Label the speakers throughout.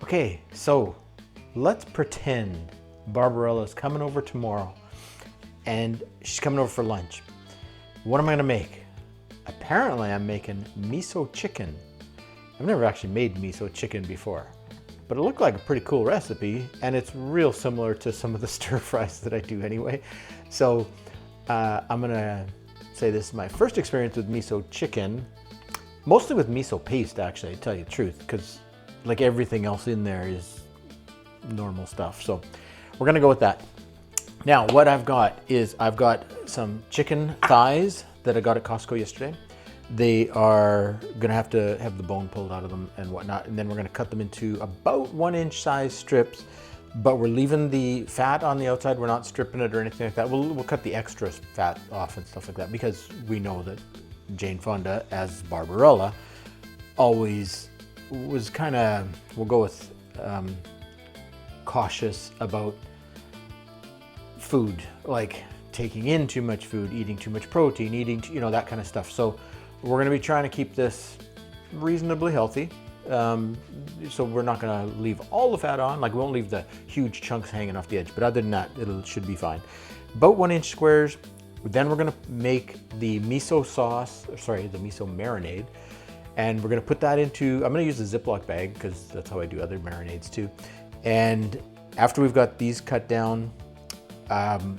Speaker 1: Okay, so let's pretend Barbarella's coming over tomorrow and she's coming over for lunch. What am I gonna make? Apparently I'm making miso chicken. I've never actually made miso chicken before, but it looked like a pretty cool recipe and it's real similar to some of the stir fries that I do anyway. So I'm gonna say this is my first experience with miso chicken, mostly with miso paste actually, to tell you the truth, because like everything else in there is normal stuff. So we're gonna go with that. Now what I've got is I've got some chicken thighs that I got at Costco yesterday. They are gonna have to have the bone pulled out of them and whatnot, and then we're gonna cut them into about 1-inch size strips, but we're leaving the fat on the outside. We're not stripping it or anything like that. We'll cut the extra fat off and stuff like that, because we know that Jane Fonda as Barbarella always was kind of, we'll go with cautious about food, like taking in too much food, eating too much protein, eating, you know, that kind of stuff. So we're going to be trying to keep this reasonably healthy. So we're not going to leave all the fat on, like we won't leave the huge chunks hanging off the edge, but other than that, it should be fine. About 1-inch squares. Then we're going to make the miso sauce, sorry, the miso marinade. And we're going to put that into, I'm going to use a Ziploc bag because that's how I do other marinades too. And after we've got these cut down and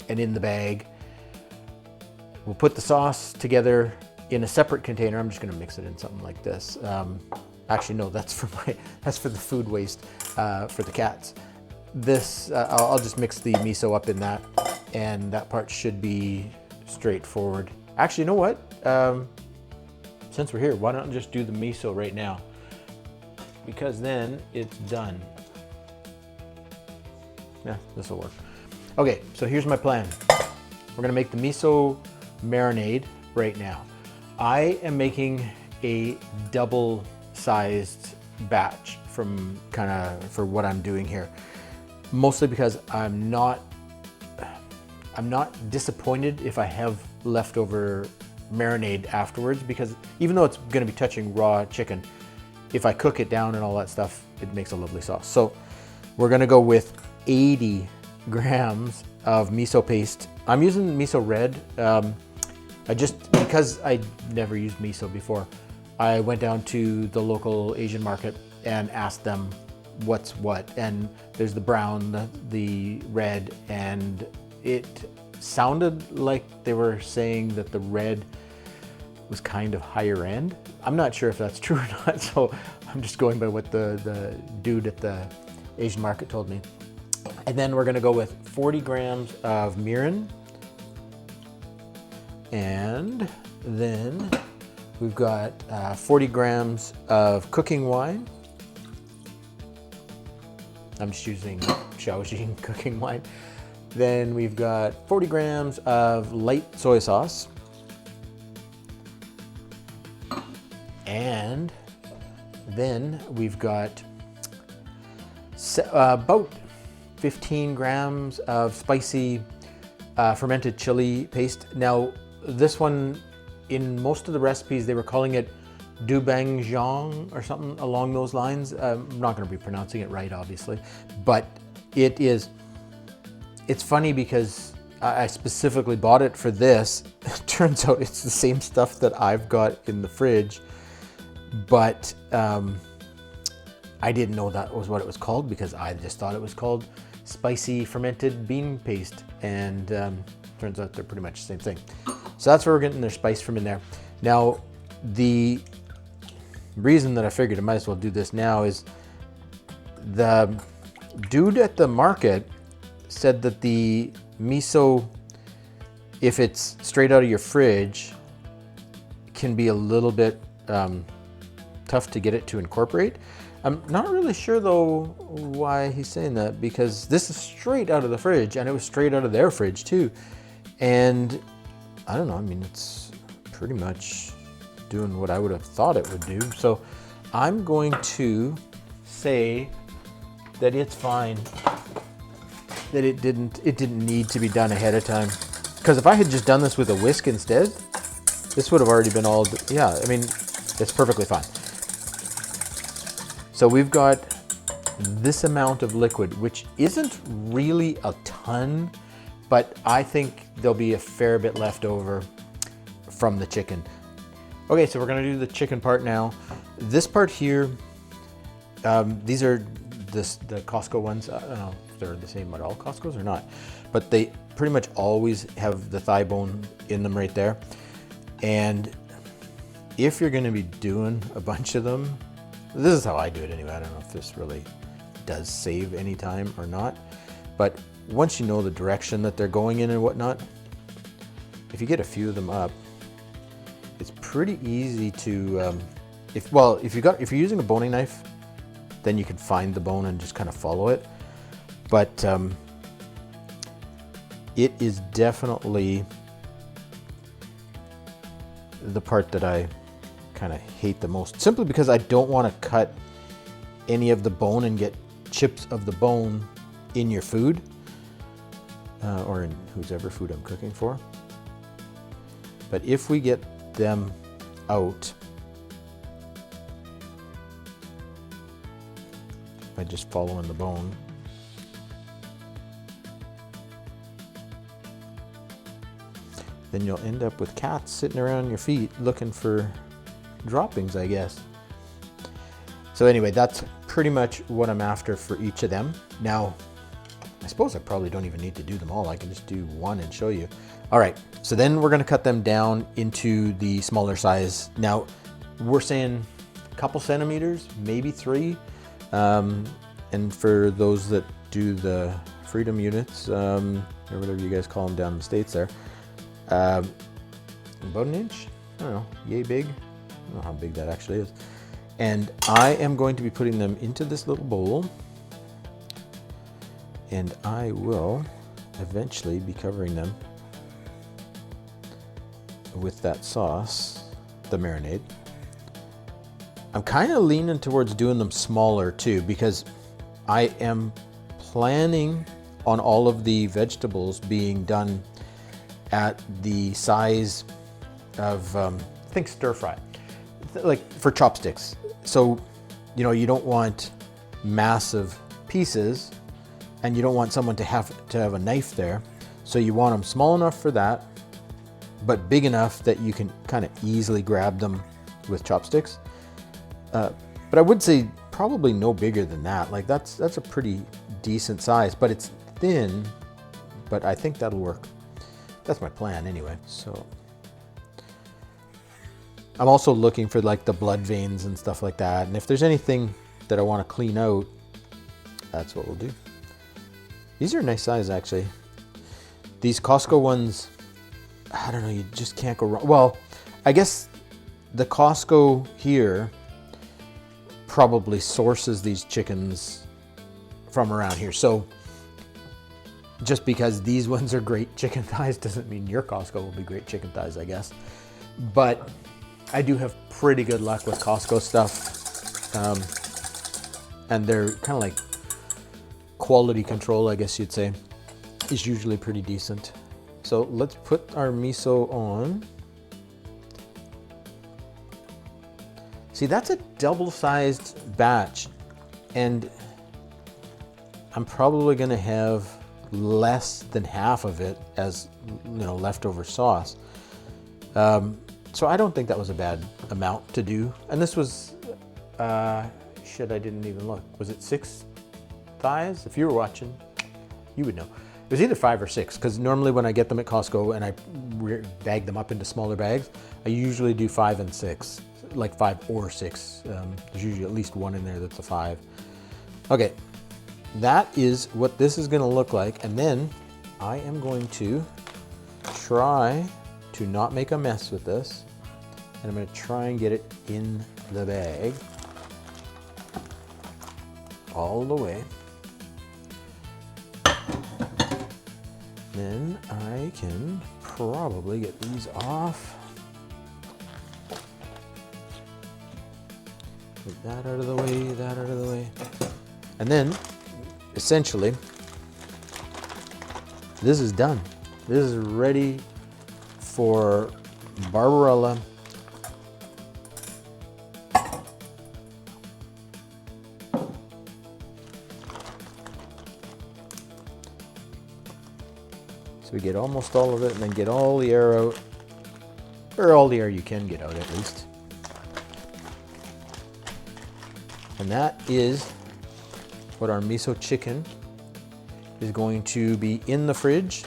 Speaker 1: in the bag, we'll put the sauce together in a separate container. I'm just going to mix it in something like this. Actually, no, that's for the food waste for the cats. This, I'll just mix the miso up in that, and that part should be straightforward. Actually, you know what? Since we're here, why don't I just do the miso right now? Because then it's done. Yeah, this will work. Okay, so here's my plan. We're gonna make the miso marinade right now. I am making a double-sized batch for what I'm doing here. Mostly because I'm not disappointed if I have leftover marinade afterwards, because even though it's going to be touching raw chicken, if I cook it down and all that stuff, it makes a lovely sauce. So we're going to go with 80 grams of miso paste. I'm using miso red. Because I never used miso before, I went down to the local Asian market and asked them what's what, and there's the brown, the red, and it sounded like they were saying that the red was kind of higher end. I'm not sure if that's true or not, so I'm just going by what the dude at the Asian market told me. And then we're gonna go with 40 grams of mirin, and then we've got 40 grams of cooking wine. I'm just using Shaoxing cooking wine. Then we've got 40 grams of light soy sauce. And then we've got about 15 grams of spicy fermented chili paste. Now, this one, in most of the recipes, they were calling it dubanjiang or something along those lines. I'm not going to be pronouncing it right, obviously, but it's funny because I specifically bought it for this. It turns out it's the same stuff that I've got in the fridge, but I didn't know that was what it was called, because I just thought it was called spicy fermented bean paste, and turns out they're pretty much the same thing. So that's where we're getting their spice from in there. Now, the reason that I figured I might as well do this now is the dude at the market said that the miso, if it's straight out of your fridge, can be a little bit tough to get it to incorporate. I'm not really sure though why he's saying that, because this is straight out of the fridge, and it was straight out of their fridge too. And I don't know, I mean, it's pretty much doing what I would have thought it would do. So I'm going to say that it's fine, that it didn't need to be done ahead of time. Because if I had just done this with a whisk instead, this would have already been all, yeah, I mean, it's perfectly fine. So we've got this amount of liquid, which isn't really a ton, but I think there'll be a fair bit left over from the chicken. Okay, so we're gonna do the chicken part now. This part here, these are the Costco ones. I don't know if they're the same at all Costco's or not, but they pretty much always have the thigh bone in them right there. And if you're gonna be doing a bunch of them, this is how I do it anyway. I don't know if this really does save any time or not, but once you know the direction that they're going in and whatnot, if you get a few of them up, it's pretty easy to, if you're using a boning knife, then you can find the bone and just kind of follow it. But it is definitely the part that I kind of hate the most, simply because I don't want to cut any of the bone and get chips of the bone in your food, or in whosever food I'm cooking for. But if we get them out by just following the bone, then you'll end up with cats sitting around your feet looking for droppings, I guess. So anyway, that's pretty much what I'm after for each of them. Now, I suppose I probably don't even need to do them all. I can just do one and show you. All right, so then we're gonna cut them down into the smaller size. Now, we're saying a couple centimeters, maybe 3. And for those that do the freedom units, or whatever you guys call them down in the States there, about an inch, I don't know, yay big. I don't know how big that actually is. And I am going to be putting them into this little bowl, and I will eventually be covering them with that sauce, the marinade. I'm kind of leaning towards doing them smaller too, because I am planning on all of the vegetables being done at the size of, I think, stir fry, like for chopsticks. So, you know, you don't want massive pieces, and you don't want someone to have a knife there. So you want them small enough for that, but big enough that you can kind of easily grab them with chopsticks. But I would say probably no bigger than that. Like that's a pretty decent size, but it's thin, but I think that'll work. That's my plan anyway. So I'm also looking for like the blood veins and stuff like that. And if there's anything that I want to clean out, that's what we'll do. These are a nice size actually. These Costco ones, I don't know, you just can't go wrong. Well, I guess the Costco here probably sources these chickens from around here. So just because these ones are great chicken thighs doesn't mean your Costco will be great chicken thighs, I guess. But I do have pretty good luck with Costco stuff. And they're kind of like quality control, I guess you'd say, is usually pretty decent. So let's put our miso on. See, that's a double-sized batch, and I'm probably gonna have less than half of it as, you know, leftover sauce. So I don't think that was a bad amount to do. And this was, shit, I didn't even look. Was it 6 thighs? If you were watching, you would know. It was either 5 or 6, because normally when I get them at Costco and I bag them up into smaller bags, I usually do 5 and 6, like 5 or 6. There's usually at least one in there that's a 5. Okay, that is what this is gonna look like. And then I am going to try to not make a mess with this. And I'm gonna try and get it in the bag all the way. Then I can probably get these off. Get that out of the way, that out of the way. And then, essentially, this is done. This is ready for Barbarella. So we get almost all of it and then get all the air out, or all the air you can get out at least. And that is what our miso chicken is going to be in the fridge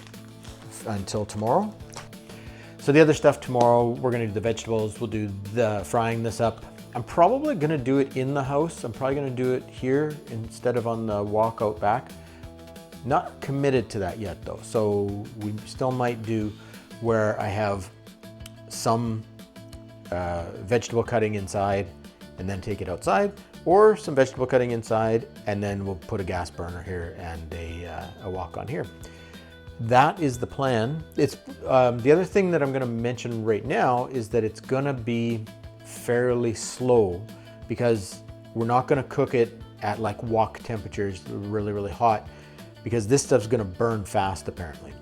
Speaker 1: until tomorrow. So the other stuff tomorrow, we're gonna do the vegetables, we'll do the frying this up. I'm probably gonna do it in the house. I'm probably gonna do it here instead of on the walk out back. Not committed to that yet though. So we still might do where I have some vegetable cutting inside and then take it outside, or some vegetable cutting inside and then we'll put a gas burner here and a wok on here. That is the plan. It's the other thing that I'm going to mention right now is that it's going to be fairly slow because we're not going to cook it at like wok temperatures, really hot, because this stuff's going to burn fast apparently.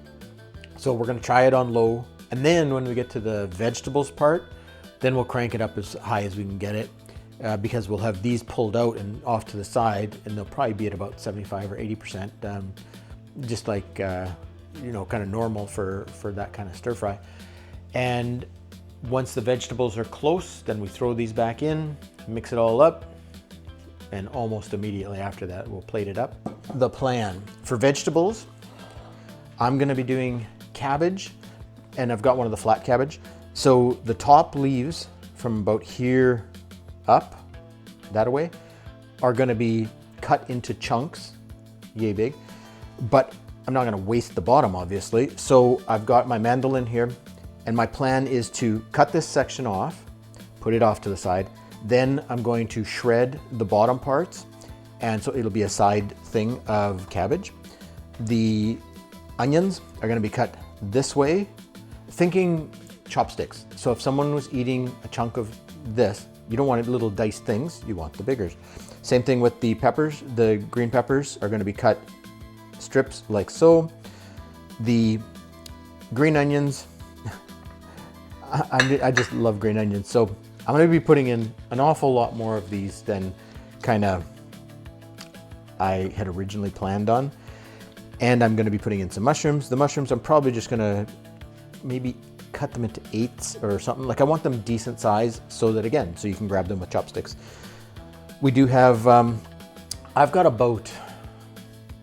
Speaker 1: So we're going to try it on low, and then when we get to the vegetables part, then we'll crank it up as high as we can get it, because we'll have these pulled out and off to the side, and they'll probably be at about 75 or 80%, just like you know, kind of normal for that kind of stir fry. And once the vegetables are close, then we throw these back in, mix it all up, and almost immediately after that, we'll plate it up. The plan for vegetables, I'm gonna be doing cabbage, and I've got one of the flat cabbage. So the top leaves from about here up, that away, are gonna be cut into chunks, yay big, but I'm not gonna waste the bottom, obviously. So I've got my mandolin here, and my plan is to cut this section off, put it off to the side, then I'm going to shred the bottom parts, and so it'll be a side thing of cabbage. The onions are gonna be cut this way, thinking chopsticks. So if someone was eating a chunk of this, you don't want little diced things, you want the biggers. Same thing with the peppers. The green peppers are gonna be cut strips like so. The green onions, I just love green onions. So I'm gonna be putting in an awful lot more of these than kind of I had originally planned on. And I'm gonna be putting in some mushrooms. The mushrooms, I'm probably just gonna maybe cut them into 8s or something. Like I want them decent size so that, again, so you can grab them with chopsticks. We do have, I've got about,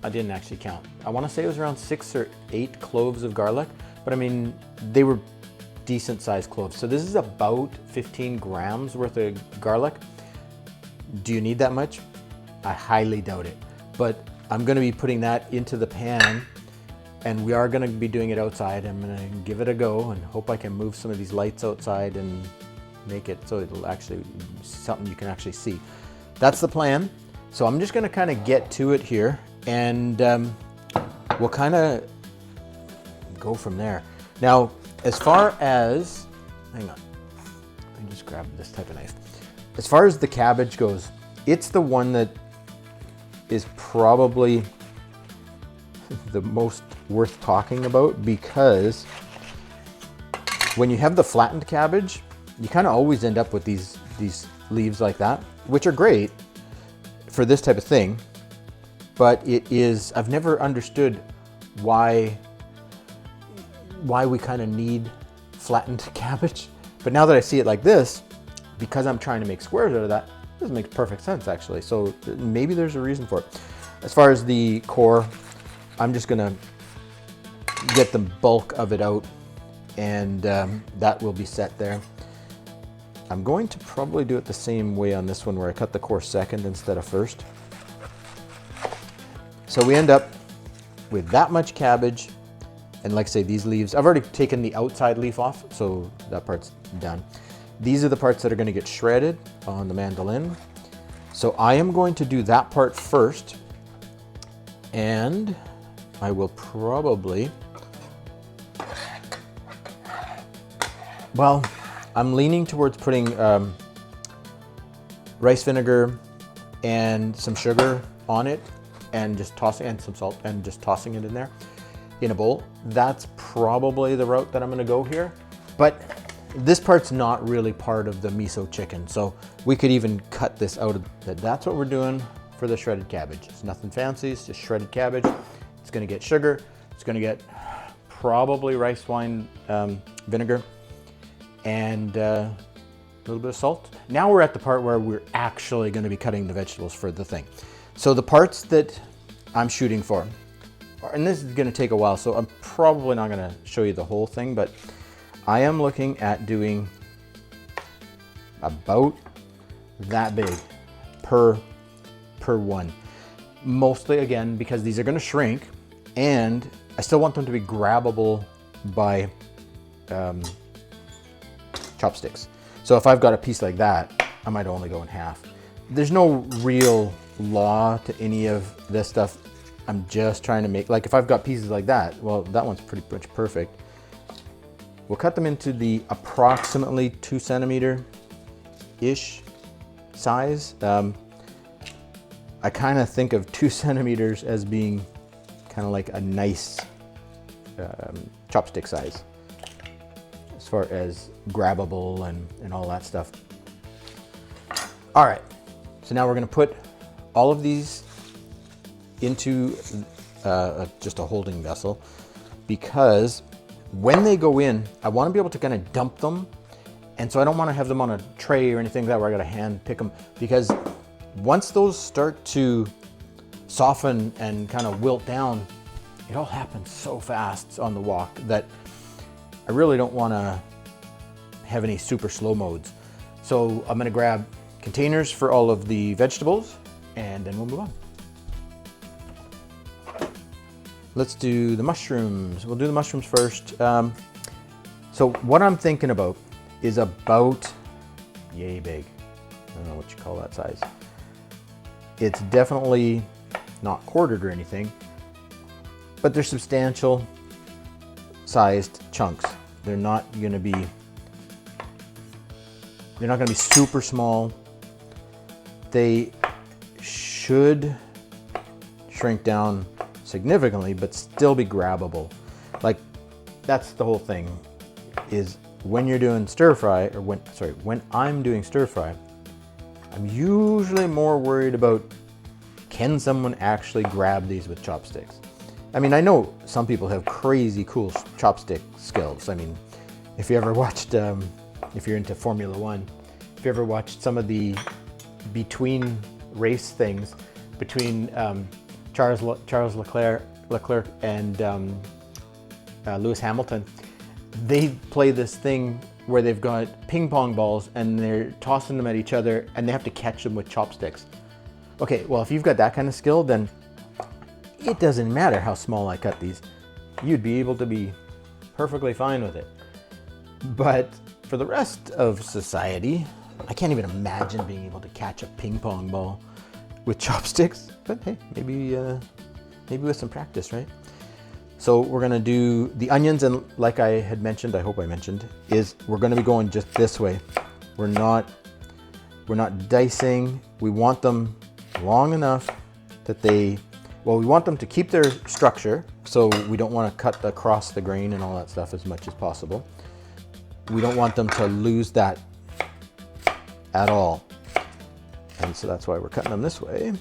Speaker 1: I didn't actually count. I want to say it was around 6 or 8 cloves of garlic, but I mean, they were decent sized cloves. So this is about 15 grams worth of garlic. Do you need that much? I highly doubt it, but I'm going to be putting that into the pan, and we are going to be doing it outside. I'm going to give it a go and hope I can move some of these lights outside and make it so it'll actually something you can actually see. That's the plan. So I'm just going to kind of get to it here, and we'll kind of go from there. Now, as far as, hang on, let me just grab this type of knife. As far as the cabbage goes, it's the one that is probably the most worth talking about, because when you have the flattened cabbage, you kind of always end up with these leaves like that, which are great for this type of thing, but it is, I've never understood why we kind of need flattened cabbage. But now that I see it like this, because I'm trying to make squares out of that, this makes perfect sense actually. So maybe there's a reason for it. As far as the core, I'm just gonna get the bulk of it out, and that will be set there. I'm going to probably do it the same way on this one, where I cut the core second instead of first. So we end up with that much cabbage, and like I say, these leaves, I've already taken the outside leaf off, so that part's done. These are the parts that are gonna get shredded on the mandolin. So I am going to do that part first, and I will probably, well, I'm leaning towards putting rice vinegar and some sugar on it, and just tossing, and some salt, and just tossing it in there in a bowl. That's probably the route that I'm gonna go here. But this part's not really part of the miso chicken, so we could even cut this out of that. That's what we're doing for the shredded cabbage. It's nothing fancy, it's just shredded cabbage. It's gonna get sugar, it's gonna get probably rice wine vinegar, and a little bit of salt. Now we're at the part where we're actually going to be cutting the vegetables for the thing. So the parts that I'm shooting for, and this is going to take a while, so I'm probably not going to show you the whole thing, but I am looking at doing about that big per one. Mostly, again, because these are going to shrink, and I still want them to be grabbable by chopsticks. So if I've got a piece like that, I might only go in half. There's no real law to any of this stuff. I'm just trying to make, like if I've got pieces like that, well, that one's pretty much perfect. We'll cut them into the approximately 2 centimeter-ish size. I kind of think of 2 centimeters as being kind of like a nice chopstick size as far as grabbable and all that stuff. All right, so now we're gonna put all of these into just a holding vessel, because when they go in, I want to be able to kind of dump them, and so I don't want to have them on a tray or anything like that where I got to hand pick them, because once those start to soften and kind of wilt down, it all happens so fast on the wok that I really don't want to have any super slow modes. So I'm going to grab containers for all of the vegetables, and then we'll move on. Let's do the mushrooms. We'll do the mushrooms first. So what I'm thinking about is about yay big. I don't know what you call that size. It's definitely not quartered or anything, but they're substantial sized chunks. They're not gonna be super small. They should shrink down significantly, but still be grabbable. Like, that's the whole thing, is when you're doing stir fry, or when I'm doing stir fry, I'm usually more worried about, can someone actually grab these with chopsticks? I mean, I know some people have crazy cool chopstick skills. I mean, if you ever watched, if you're into Formula One, if you ever watched some of the between race things between Charles Leclerc and Lewis Hamilton, they play this thing where they've got ping pong balls and they're tossing them at each other and they have to catch them with chopsticks. Okay, well, if you've got that kind of skill, then it doesn't matter how small I cut these. You'd be able to be perfectly fine with it. But for the rest of society, I can't even imagine being able to catch a ping pong ball with chopsticks. But hey, maybe with some practice, right? So we're gonna do the onions, and like I had mentioned, I hope I mentioned, is we're gonna be going just this way. We're not dicing. We want them long enough that we want them to keep their structure, so we don't want to cut across the grain and all that stuff as much as possible. We don't want them to lose that at all. And so that's why we're cutting them this way.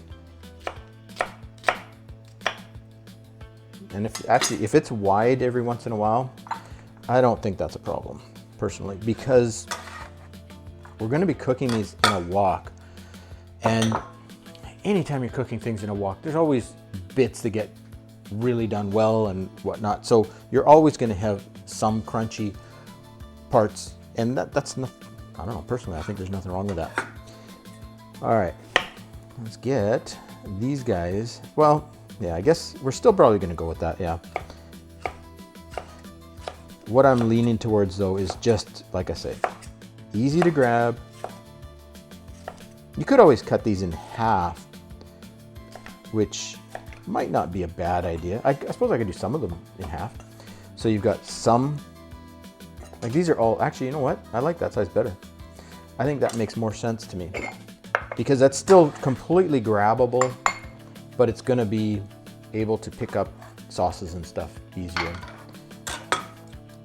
Speaker 1: And if it's wide every once in a while, I don't think that's a problem, personally, because we're going to be cooking these in a wok. And anytime you're cooking things in a wok, there's always bits that get really done well and whatnot. So you're always going to have some crunchy parts, and that's not, I don't know, personally, I think there's nothing wrong with that. All right, let's get these guys. Well, yeah, I guess we're still probably going to go with that, yeah. What I'm leaning towards, though, is just, like I say, easy to grab. You could always cut these in half, which might not be a bad idea. I suppose I could do some of them in half. So you've got some, like these are all, actually, you know what? I like that size better. I think that makes more sense to me, because that's still completely grabbable, but it's gonna be able to pick up sauces and stuff easier.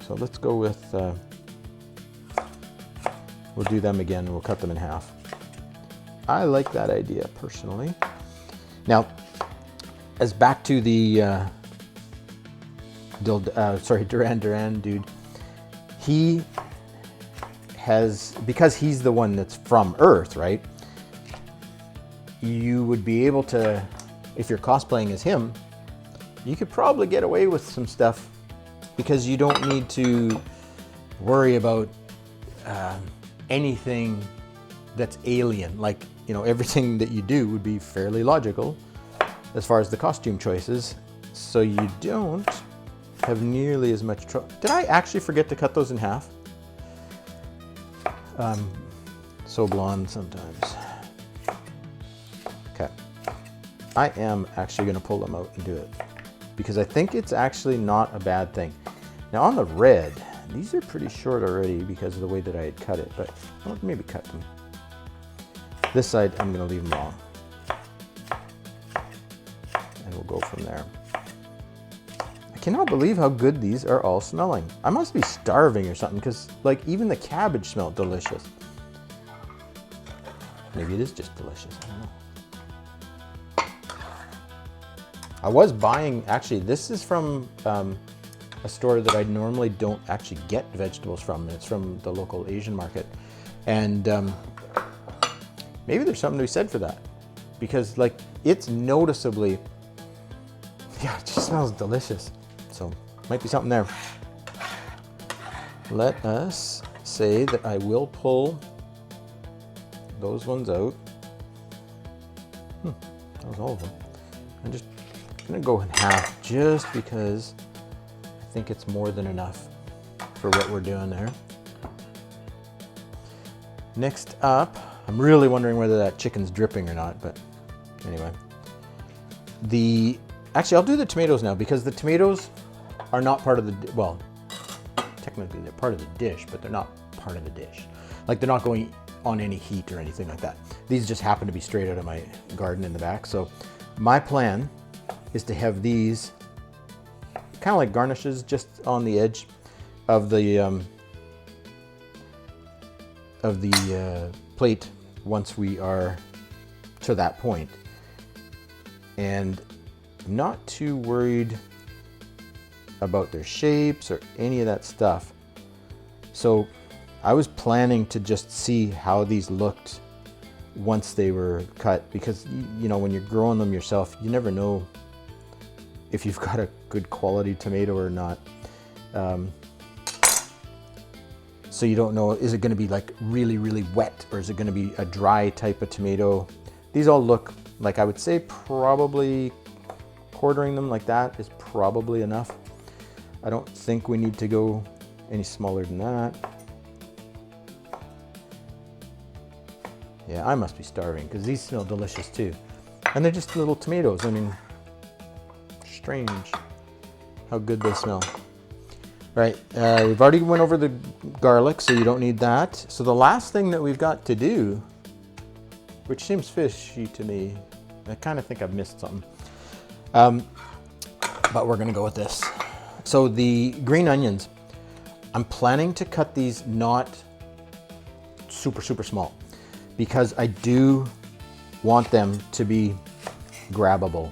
Speaker 1: So let's go with, we'll do them again, we'll cut them in half. I like that idea, personally. Now, as back to the Duran Duran dude, he has, because he's the one that's from Earth, right? You would be able to, if you're cosplaying as him, you could probably get away with some stuff because you don't need to worry about anything that's alien. Like, you know, everything that you do would be fairly logical as far as the costume choices, so you don't have nearly as much trouble. Did I actually forget to cut those in half? So blonde sometimes. Okay, I am actually going to pull them out and do it because I think it's actually not a bad thing. Now on the red, these are pretty short already because of the way that I had cut it, but I'll maybe cut them. This side, I'm going to leave them long. And we'll go from there. I cannot believe how good these are all smelling. I must be starving or something because, like, even the cabbage smelled delicious. Maybe it is just delicious, I don't know. I was buying, actually, this is from a store that I normally don't actually get vegetables from. It's from the local Asian market. And maybe there's something to be said for that because, like, it's noticeably, yeah, it just smells delicious. So might be something there. Let us say that I will pull those ones out. That was all of them. I'm just gonna go in half just because I think it's more than enough for what we're doing there. Next up, I'm really wondering whether that chicken's dripping or not, but anyway. Actually, I'll do the tomatoes now because the tomatoes are not part of the, well, technically they're part of the dish, but they're not part of the dish. Like, they're not going on any heat or anything like that. These just happen to be straight out of my garden in the back. So my plan is to have these kind of like garnishes just on the edge of the plate once we are to that point. And I'm not too worried about their shapes or any of that stuff. So I was planning to just see how these looked once they were cut, because you know, when you're growing them yourself, you never know if you've got a good quality tomato or not. So you don't know, is it going to be like really, really wet, or is it going to be a dry type of tomato? These all look like, I would say probably quartering them like that is probably enough. I don't think we need to go any smaller than that. Yeah, I must be starving because these smell delicious too. And they're just little tomatoes. I mean, strange how good they smell. Right, we've already went over the garlic, so you don't need that. So the last thing that we've got to do, which seems fishy to me, I kind of think I've missed something, but we're gonna go with this. So the green onions, I'm planning to cut these not super, super small because I do want them to be grabbable.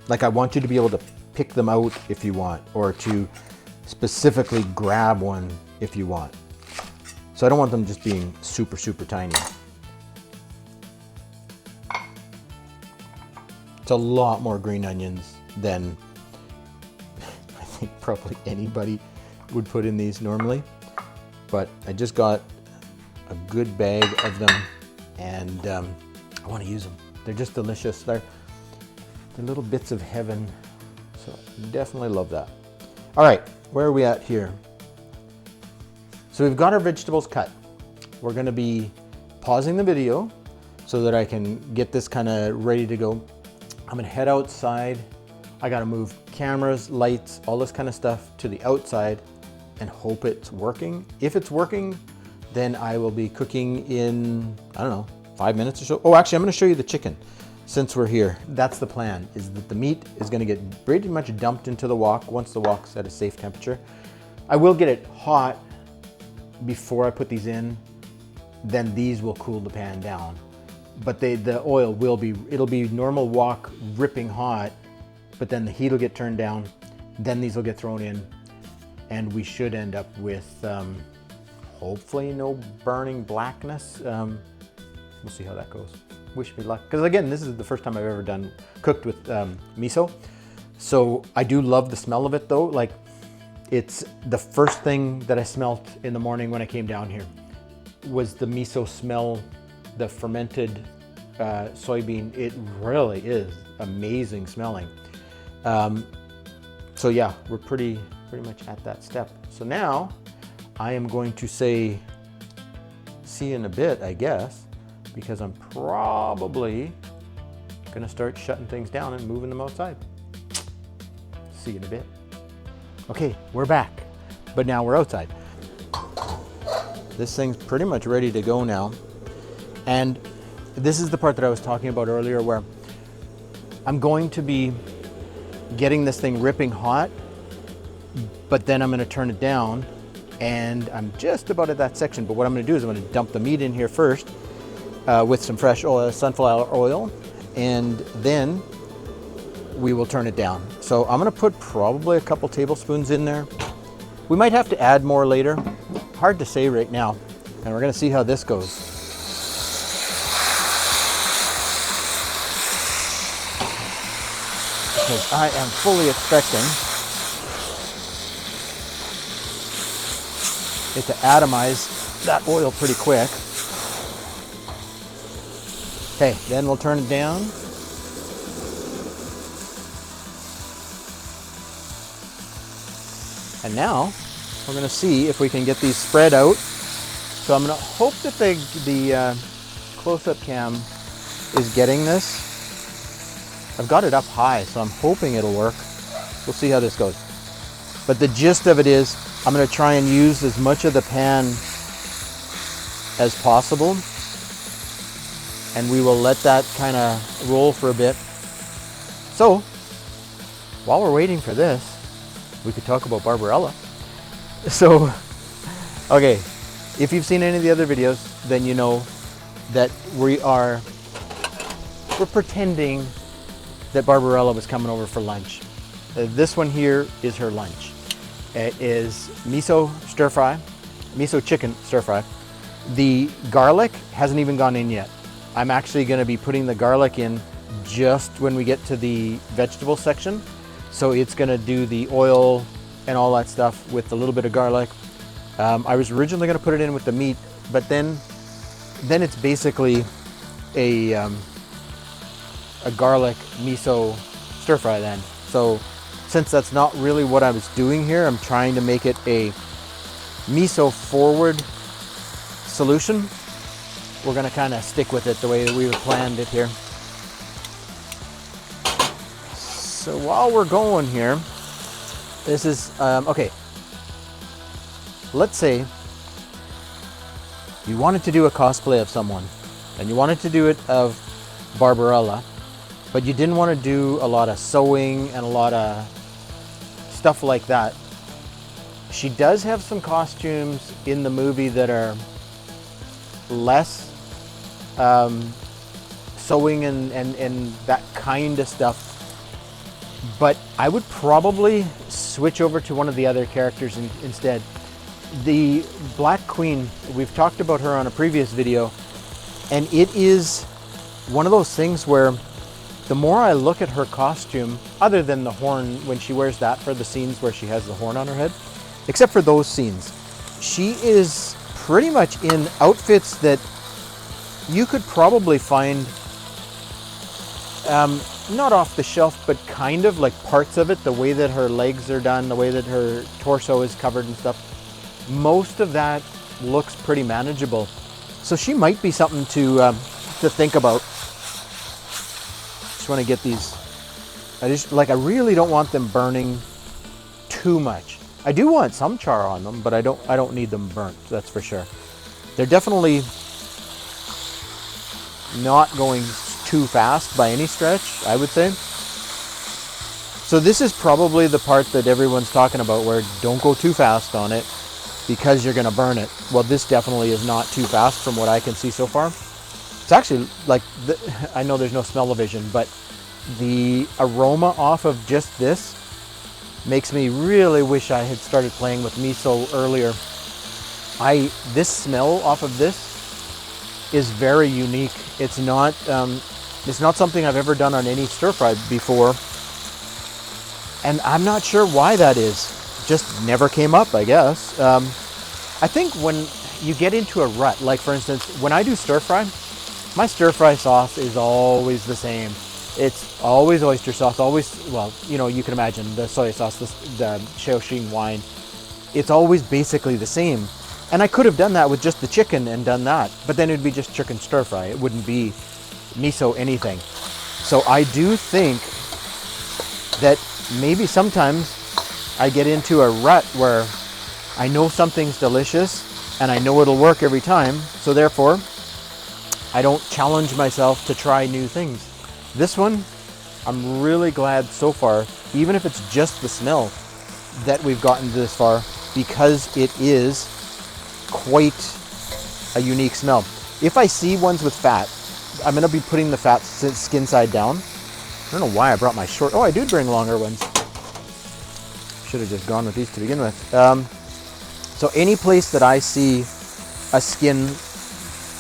Speaker 1: Like, I want you to be able to pick them out if you want, or to specifically grab one if you want. So I don't want them just being super, super tiny. It's a lot more green onions than I think probably anybody would put in these normally. But I just got a good bag of them, and I want to use them. They're just delicious. They're little bits of heaven. So definitely love that. All right, where are we at here? So we've got our vegetables cut. We're gonna be pausing the video so that I can get this kind of ready to go. I'm gonna head outside. I gotta move cameras, lights, all this kind of stuff to the outside and hope it's working. If it's working, then I will be cooking in, I don't know, 5 minutes or so. Oh, actually, I'm gonna show you the chicken. Since we're here, that's the plan, is that the meat is gonna get pretty much dumped into the wok once the wok's at a safe temperature. I will get it hot before I put these in, then these will cool the pan down. But the oil will be, it'll be normal wok ripping hot, but then the heat will get turned down, then these will get thrown in, and we should end up with hopefully no burning blackness. We'll see how that goes. Wish me luck, because again, this is the first time I've ever cooked with miso. So I do love the smell of it though. Like, it's the first thing that I smelt in the morning when I came down here was the miso smell, the fermented soybean. It really is amazing smelling. So yeah, we're pretty much at that step. So now I am going to say see you in a bit, I guess, because I'm probably gonna start shutting things down and moving them outside. See you in a bit. Okay, we're back, but now we're outside. This thing's pretty much ready to go now. And this is the part that I was talking about earlier, where I'm going to be getting this thing ripping hot, but then I'm gonna turn it down, and I'm just about at that section. But what I'm gonna do is I'm gonna dump the meat in here first with some fresh oil, sunflower oil, and then we will turn it down. So I'm gonna put probably a couple tablespoons in there. We might have to add more later. Hard to say right now. And we're gonna see how this goes. Because I am fully expecting it to atomize that oil pretty quick. Okay, then we'll turn it down. And now we're going to see if we can get these spread out. So I'm going to hope that the close-up cam is getting this. I've got it up high, so I'm hoping it'll work. We'll see how this goes. But the gist of it is I'm going to try and use as much of the pan as possible. And we will let that kind of roll for a bit. So while we're waiting for this, we could talk about Barbarella. So, okay, if you've seen any of the other videos, then you know that we're pretending that Barbarella was coming over for lunch. This one here is her lunch. It is miso stir fry, miso chicken stir fry. The garlic hasn't even gone in yet. I'm actually going to be putting the garlic in just when we get to the vegetable section. So it's going to do the oil and all that stuff with a little bit of garlic. I was originally going to put it in with the meat, but then it's basically a garlic miso stir fry then. So since that's not really what I was doing here, I'm trying to make it a miso forward solution. We're going to kind of stick with it the way that we planned it here. So while we're going here, this is, okay, let's say you wanted to do a cosplay of someone, and you wanted to do it of Barbarella, but you didn't want to do a lot of sewing and a lot of stuff like that. She does have some costumes in the movie that are less sewing and that kind of stuff. But I would probably switch over to one of the other characters instead. The Black Queen, we've talked about her on a previous video, and it is one of those things where the more I look at her costume, other than the horn when she wears that for the scenes where she has the horn on her head, except for those scenes, she is pretty much in outfits that you could probably find not off the shelf, but kind of like parts of it, the way that her legs are done, the way that her torso is covered and stuff. Most of that looks pretty manageable. So she might be something to think about. Just want to get these, I really don't want them burning too much. I do want some char on them, but I don't need them burnt, that's for sure. They're definitely not going too fast by any stretch, I would say. So this is probably the part that everyone's talking about, where don't go too fast on it because you're going to burn it. Well, this definitely is not too fast from what I can see so far. It's actually like, I know there's no smell-o-vision, but the aroma off of just this makes me really wish I had started playing with miso earlier. This smell off of this is very unique. It's not something I've ever done on any stir fry before, and I'm not sure why that is. Just never came up, I guess. I think when you get into a rut, like for instance, when I do stir fry, my stir fry sauce is always the same. It's always oyster sauce, always, well, you know, you can imagine the soy sauce, the Shaoxing wine. It's always basically the same. And I could have done that with just the chicken and done that, but then it'd be just chicken stir fry. It wouldn't be miso anything. So I do think that maybe sometimes I get into a rut where I know something's delicious and I know it'll work every time. So therefore, I don't challenge myself to try new things. This one, I'm really glad so far, even if it's just the smell, that we've gotten this far, because it is quite a unique smell. If I see ones with fat, I'm going to be putting the fat skin side down. I don't know why I brought my short. Oh, I do bring longer ones. Should have just gone with these to begin with. So any place that I see a skin,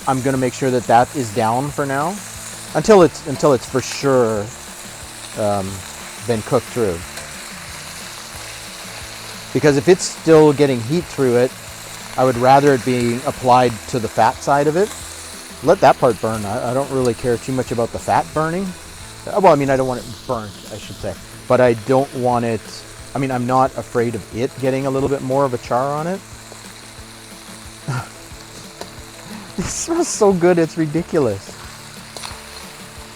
Speaker 1: I'm going to make sure that that is down for now, until it's for sure been cooked through. Because if it's still getting heat through it, I would rather it being applied to the fat side of it. Let that part burn. I don't really care too much about the fat burning. Well, I mean, I don't want it burnt, I should say. But I don't want it, I mean, I'm not afraid of it getting a little bit more of a char on it. It smells so good, it's ridiculous.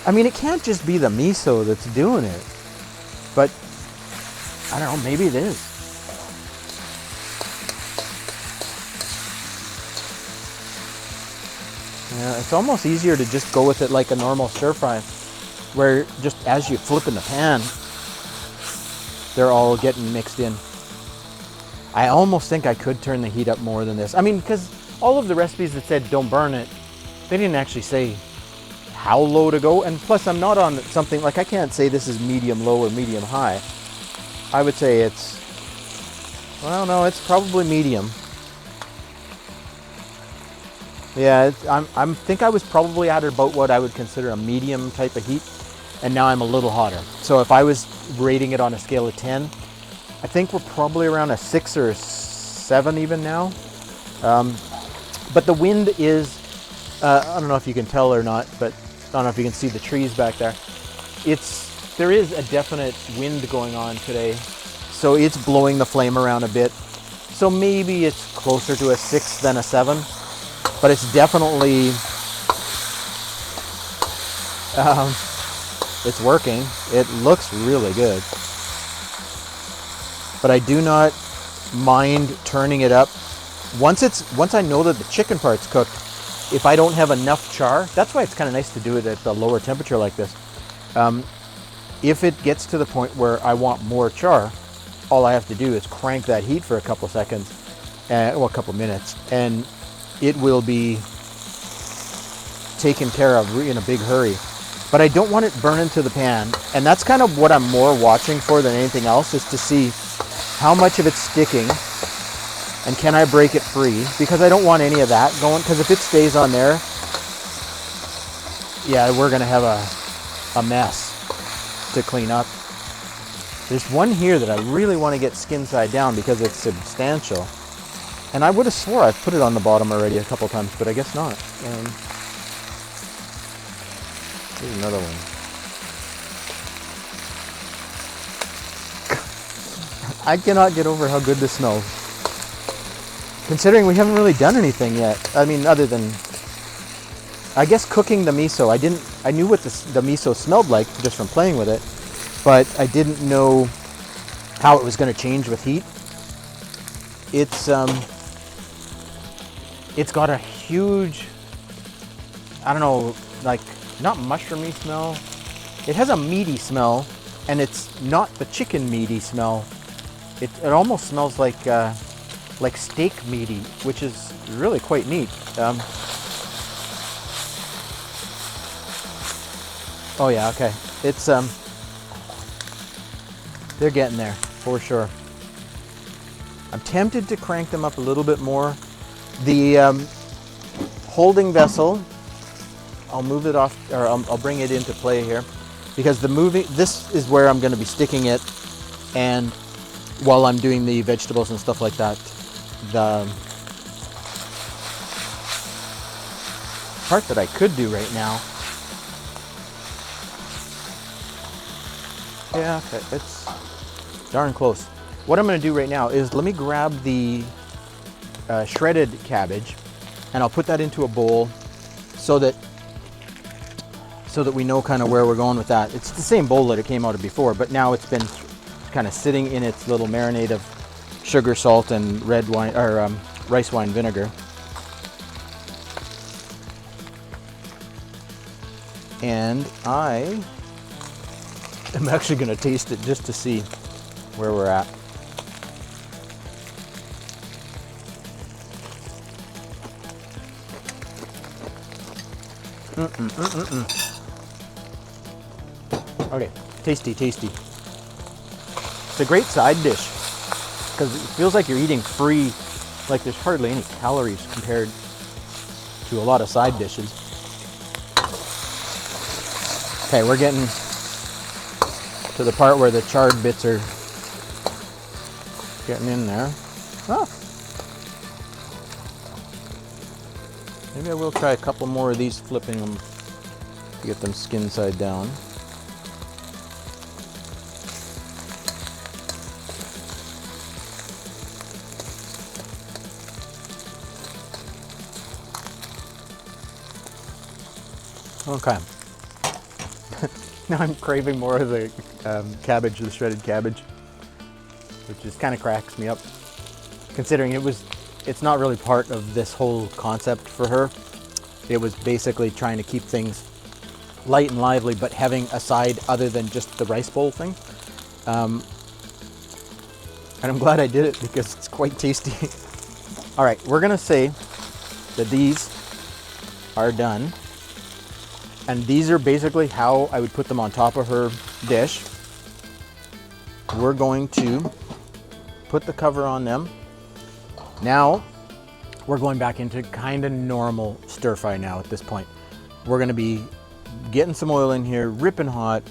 Speaker 1: I mean, it can't just be the miso that's doing it. But, I don't know, maybe it is. Yeah, it's almost easier to just go with it like a normal stir fry, where just as you flip in the pan, they're all getting mixed in. I almost think I could turn the heat up more than this. I mean, because all of the recipes that said don't burn it, they didn't actually say how low to go. And plus, I'm not on something, like I can't say this is medium low or medium high. I would say it's, well, no, it's probably medium. Yeah, I think I was probably at about what I would consider a medium type of heat, and now I'm a little hotter. So if I was rating it on a scale of 10, I think we're probably around a 6 or a 7 even now. But the wind is, I don't know if you can tell or not, but I don't know if you can see the trees back there. There is a definite wind going on today, so it's blowing the flame around a bit. So maybe it's closer to a 6 than a 7. But it's definitely, it's working. It looks really good. But I do not mind turning it up. Once I know that the chicken part's cooked, if I don't have enough char, that's why it's kind of nice to do it at the lower temperature like this. If it gets to the point where I want more char, all I have to do is crank that heat for a couple seconds, well, a couple minutes, and it will be taken care of in a big hurry. But I don't want it burning to the pan, and that's kind of what I'm more watching for than anything else, is to see how much of it's sticking and can I break it free, because I don't want any of that going, because if it stays on there, yeah, we're gonna have a mess to clean up. There's one here that I really want to get skin side down because it's substantial. And I would have swore I've put it on the bottom already a couple times, but I guess not. Here's another one. I cannot get over how good this smells. Considering we haven't really done anything yet. I mean, other than, I guess, cooking the miso. I knew what the miso smelled like just from playing with it, but I didn't know how it was going to change with heat. It's got a huge, I don't know, like, not mushroomy smell. It has a meaty smell, and it's not the chicken meaty smell. It almost smells like steak meaty, which is really quite neat. Oh yeah, okay. It's They're getting there, for sure. I'm tempted to crank them up a little bit more. The holding vessel, I'll move it off, or I'll bring it into play here, because this is where I'm going to be sticking it, and while I'm doing the vegetables and stuff like that, the part that I could do right now, yeah, okay, it's darn close. What I'm going to do right now is let me grab the shredded cabbage, and I'll put that into a bowl so that we know kind of where we're going with that. It's the same bowl that it came out of before, but now it's been kind of sitting in its little marinade of sugar, salt, and red wine or rice wine vinegar. And I am actually going to taste it just to see where we're at. Okay, tasty, tasty. It's a great side dish because it feels like you're eating free, like there's hardly any calories compared to a lot of side dishes. Okay, we're getting to the part where the charred bits are getting in there. Oh. Maybe I will try a couple more of these, flipping them to get them skin side down. Okay. Now I'm craving more of the cabbage, the shredded cabbage, which just kind of cracks me up, considering it's not really part of this whole concept for her. It was basically trying to keep things light and lively, but having a side other than just the rice bowl thing. And I'm glad I did it because it's quite tasty. All right, we're gonna say that these are done. And these are basically how I would put them on top of her dish. We're going to put the cover on them. Now, we're going back into kind of normal stir fry now at this point. We're going to be getting some oil in here, ripping hot.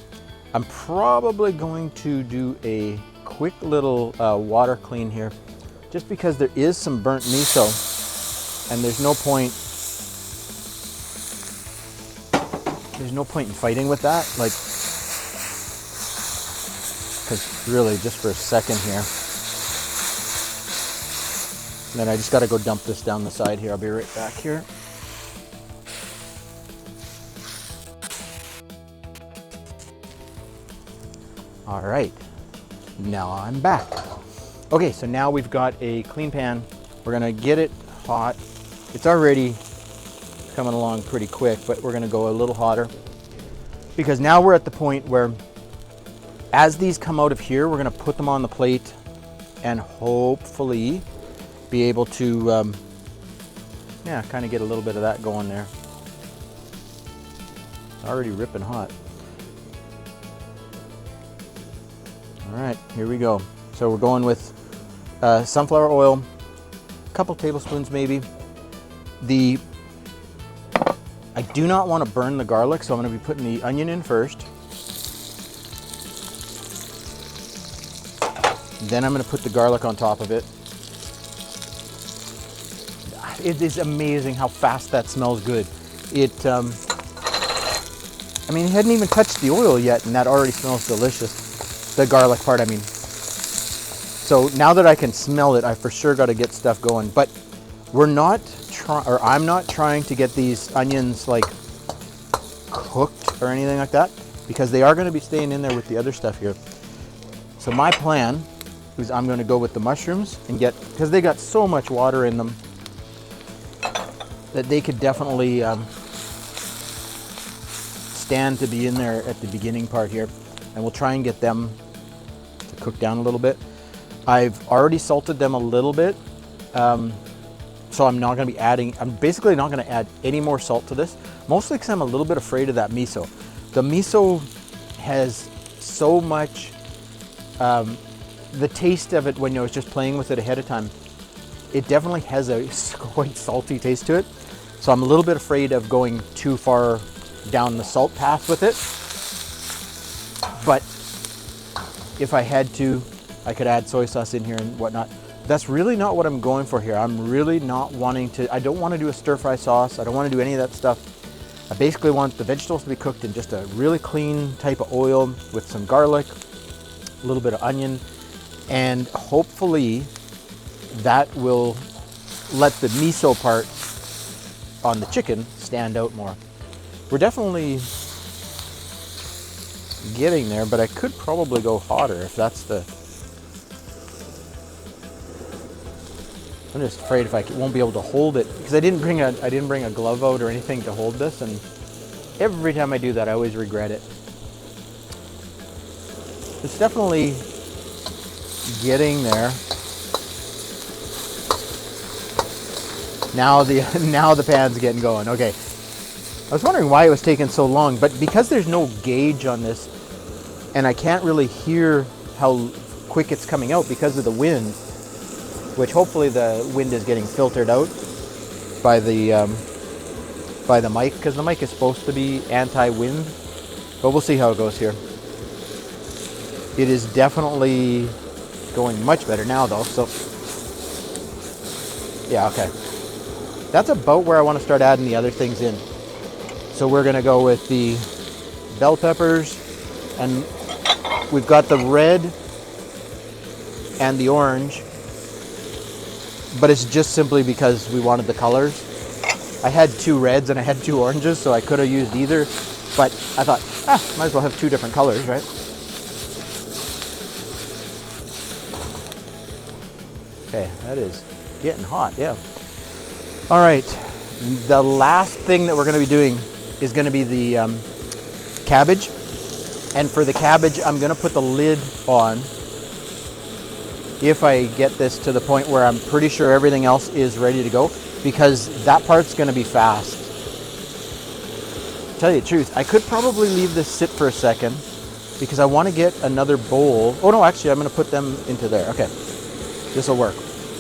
Speaker 1: I'm probably going to do a quick little water clean here, just because there is some burnt miso, and there's no point in fighting with that, like, because really just for a second here. And then I just got to go dump this down the side here. I'll be right back here. All right, now I'm back. Okay, so now we've got a clean pan. We're gonna get it hot. It's already coming along pretty quick, but we're gonna go a little hotter because now we're at the point where as these come out of here, we're gonna put them on the plate and hopefully be able to yeah, kind of get a little bit of that going there. It's already ripping hot. All right, here we go. So we're going with sunflower oil, a couple tablespoons maybe. I do not want to burn the garlic, so I'm going to be putting the onion in first. Then I'm going to put the garlic on top of it. It is amazing how fast that smells good. I mean, it hadn't even touched the oil yet, and that already smells delicious. The garlic part, I mean. So now that I can smell it, I for sure got to get stuff going. But I'm not trying to get these onions like cooked or anything like that, because they are going to be staying in there with the other stuff here. So my plan is I'm going to go with the mushrooms and because they got so much water in them that they could definitely stand to be in there at the beginning part here, and we'll try and get them to cook down a little bit. I've already salted them a little bit, so I'm basically not going to add any more salt to this, mostly because I'm a little bit afraid of that miso. The miso has so much The taste of it when I was just playing with it ahead of time, it definitely has a quite salty taste to it. So I'm a little bit afraid of going too far down the salt path with it. But if I had to, I could add soy sauce in here and whatnot. That's really not what I'm going for here. I'm really not wanting to, I don't want to do a stir fry sauce. I don't want to do any of that stuff. I basically want the vegetables to be cooked in just a really clean type of oil with some garlic, a little bit of onion, and hopefully that will let the miso part on the chicken stand out more. We're definitely getting there, but I could probably go hotter if that's the... I'm just afraid if I won't be able to hold it, because I didn't bring a glove out or anything to hold this, and every time I do that I always regret it. It's definitely getting there. Now the pan's getting going. Okay. I was wondering why it was taking so long, but because there's no gauge on this and I can't really hear how quick it's coming out because of the wind, which hopefully the wind is getting filtered out by the mic, because the mic is supposed to be anti-wind, but we'll see how it goes here. It is definitely going much better now though, so yeah, okay. That's about where I want to start adding the other things in. So we're going to go with the bell peppers, and we've got the red and the orange, but it's just simply because we wanted the colors. I had 2 reds and I had 2 oranges, so I could have used either, but I thought, might as well have 2 different colors, right? Okay, that is getting hot, yeah. All right, the last thing that we're going to be doing is going to be the cabbage. And for the cabbage, I'm going to put the lid on if I get this to the point where I'm pretty sure everything else is ready to go, because that part's going to be fast. Tell you the truth, I could probably leave this sit for a second because I want to get another bowl. Oh no, actually I'm going to put them into there. Okay, this will work.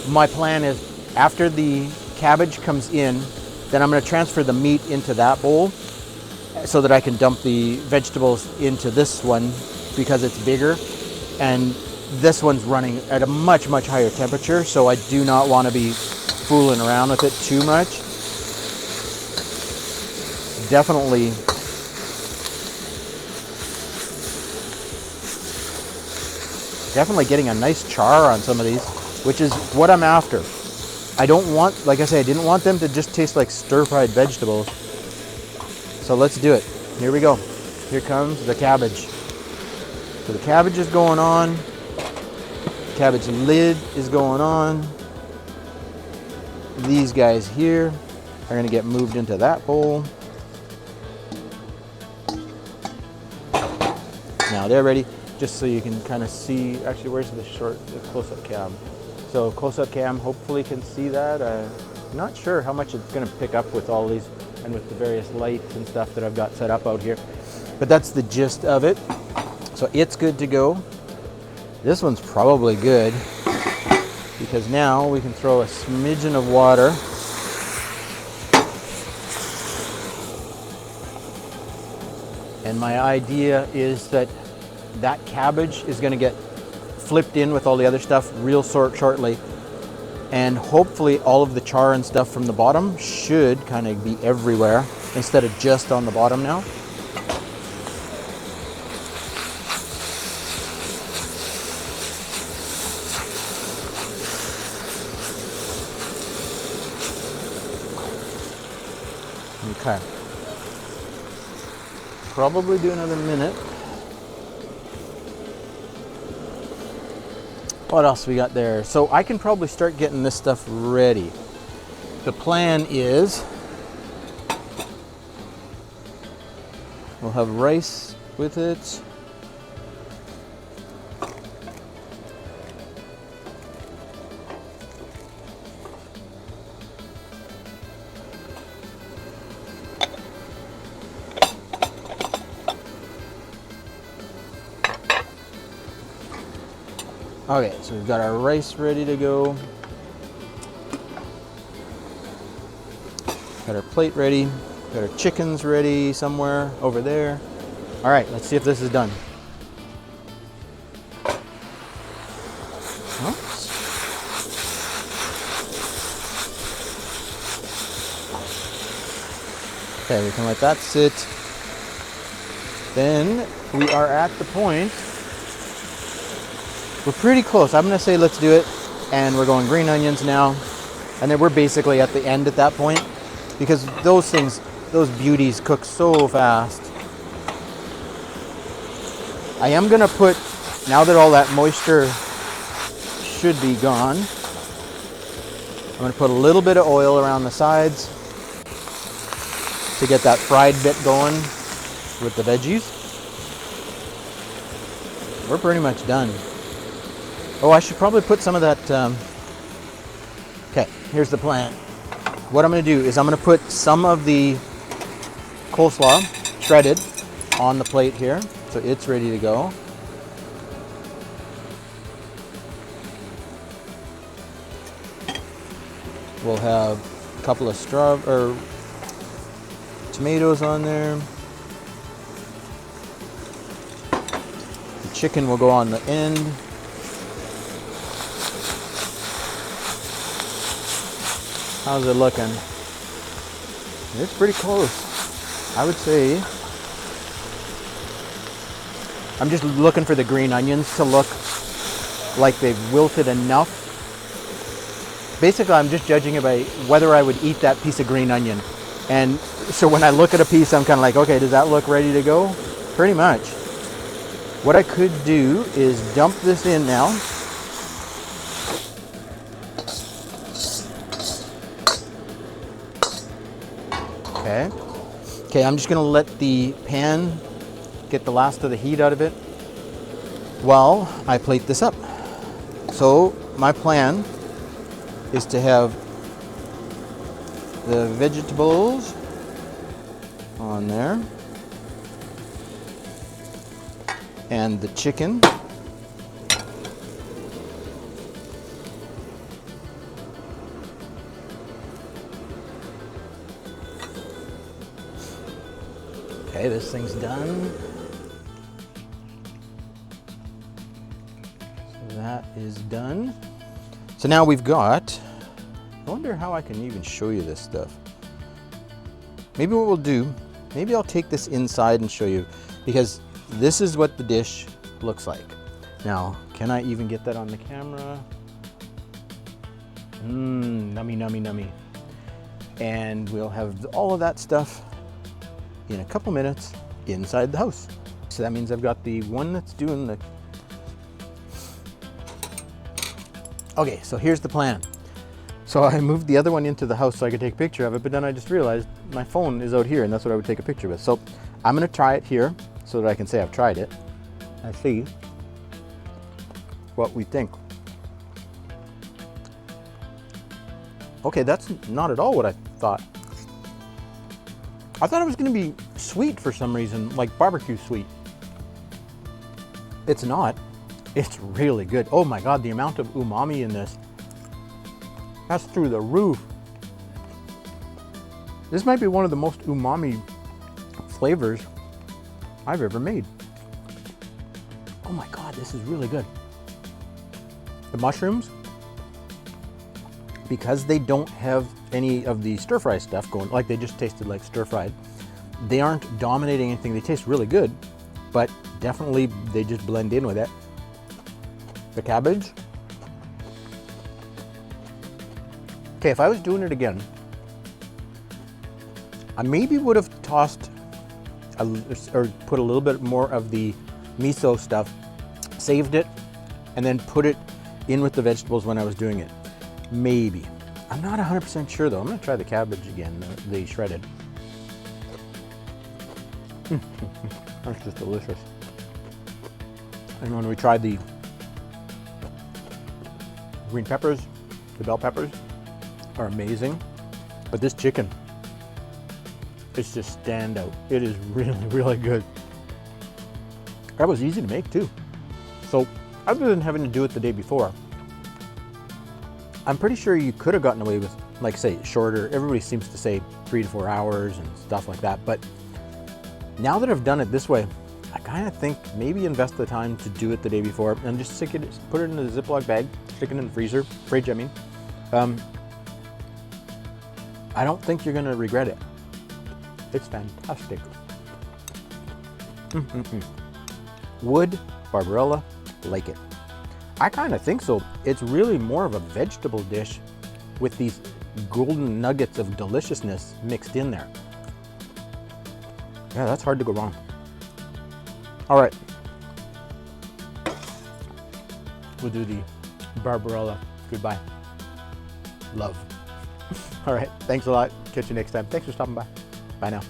Speaker 1: My plan is after the cabbage comes in, then I'm going to transfer the meat into that bowl so that I can dump the vegetables into this one because it's bigger, and this one's running at a much higher temperature, so I do not want to be fooling around with it too much. Definitely getting a nice char on some of these, which is what I'm after. I don't want, like I say, I didn't want them to just taste like stir-fried vegetables. So let's do it. Here we go. Here comes the cabbage. So the cabbage is going on. The cabbage lid is going on. These guys here are going to get moved into that bowl. Now they're ready, just so you can kind of see. Actually, where's the close-up cam? So close-up cam hopefully can see that. I'm not sure how much it's going to pick up with all these and with the various lights and stuff that I've got set up out here. But that's the gist of it. So it's good to go. This one's probably good because now we can throw a smidgen of water. And my idea is that that cabbage is going to get flipped in with all the other stuff real shortly, and hopefully all of the char and stuff from the bottom should kind of be everywhere instead of just on the bottom now. Okay, probably do another minute. What else we got there? So I can probably start getting this stuff ready. The plan is we'll have rice with it. Okay, so we've got our rice ready to go. Got our plate ready. Got our chickens ready somewhere over there. All right, let's see if this is done. Oops. Okay, we can let that sit. Then we are at the point. We're pretty close. I'm gonna say let's do it. And we're going green onions now. And then we're basically at the end at that point because those things, those beauties cook so fast. I am gonna put, now that all that moisture should be gone, I'm gonna put a little bit of oil around the sides to get that fried bit going with the veggies. We're pretty much done. Oh, I should probably put some of that, okay, here's the plan. What I'm gonna do is I'm gonna put some of the coleslaw, shredded, on the plate here. So it's ready to go. We'll have a couple of tomatoes on there. The chicken will go on the end. How's it looking? It's pretty close. I would say I'm just looking for the green onions to look like they've wilted enough. Basically, I'm just judging it by whether I would eat that piece of green onion. And so when I look at a piece, I'm kind of like, okay, does that look ready to go? Pretty much. What I could do is dump this in now. Okay. Okay, I'm just gonna let the pan get the last of the heat out of it while I plate this up. So my plan is to have the vegetables on there and the chicken. Okay, this thing's done. So that is done. So now we've got, I wonder how I can even show you this stuff. Maybe what we'll do, maybe I'll take this inside and show you, because this is what the dish looks like. Now, can I even get that on the camera? Nummy, nummy, nummy. And we'll have all of that stuff in a couple minutes inside the house. So that means I've got the one that's doing the... Okay, so here's the plan. So I moved the other one into the house so I could take a picture of it, but then I just realized my phone is out here and that's what I would take a picture with. So I'm gonna try it here so that I can say I've tried it and see what we think. Okay, that's not at all what I thought. I thought it was gonna be sweet for some reason, like barbecue sweet. It's not. It's really good. Oh my God, the amount of umami in this. That's through the roof. This might be one of the most umami flavors I've ever made. Oh my God, this is really good. The mushrooms, because they don't have any of the stir-fry stuff going, like they just tasted like stir-fried, they aren't dominating anything. They taste really good, but definitely they just blend in with it. The cabbage. Okay, if I was doing it again, I maybe would have tossed or put a little bit more of the miso stuff, saved it, and then put it in with the vegetables when I was doing it. Maybe. I'm not 100% sure though. I'm gonna try the cabbage again, the shredded. That's just delicious. And when we tried the green peppers, the bell peppers are amazing. But this chicken, it's just standout. It is really, really good. That was easy to make too. So other than having to do it the day before, I'm pretty sure you could have gotten away with, like, say, shorter. Everybody seems to say 3 to 4 hours and stuff like that. But now that I've done it this way, I kind of think maybe invest the time to do it the day before and just put it in a Ziploc bag, stick it in the fridge, I mean. I don't think you're gonna regret it. It's fantastic. Would Barbarella like it? I kind of think so. It's really more of a vegetable dish with these golden nuggets of deliciousness mixed in there. Yeah, that's hard to go wrong. All right. We'll do the Barbarella goodbye. Love. All right, thanks a lot. Catch you next time. Thanks for stopping by. Bye now.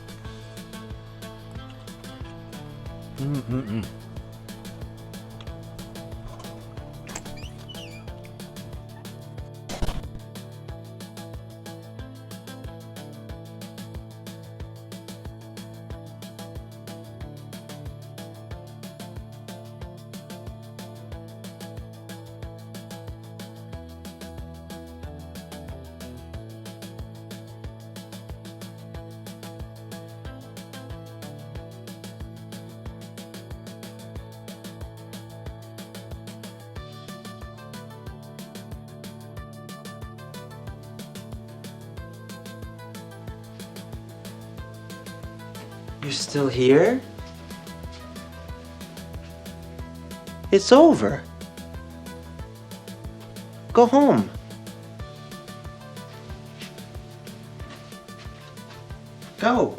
Speaker 2: You're still here? It's over. Go home. Go.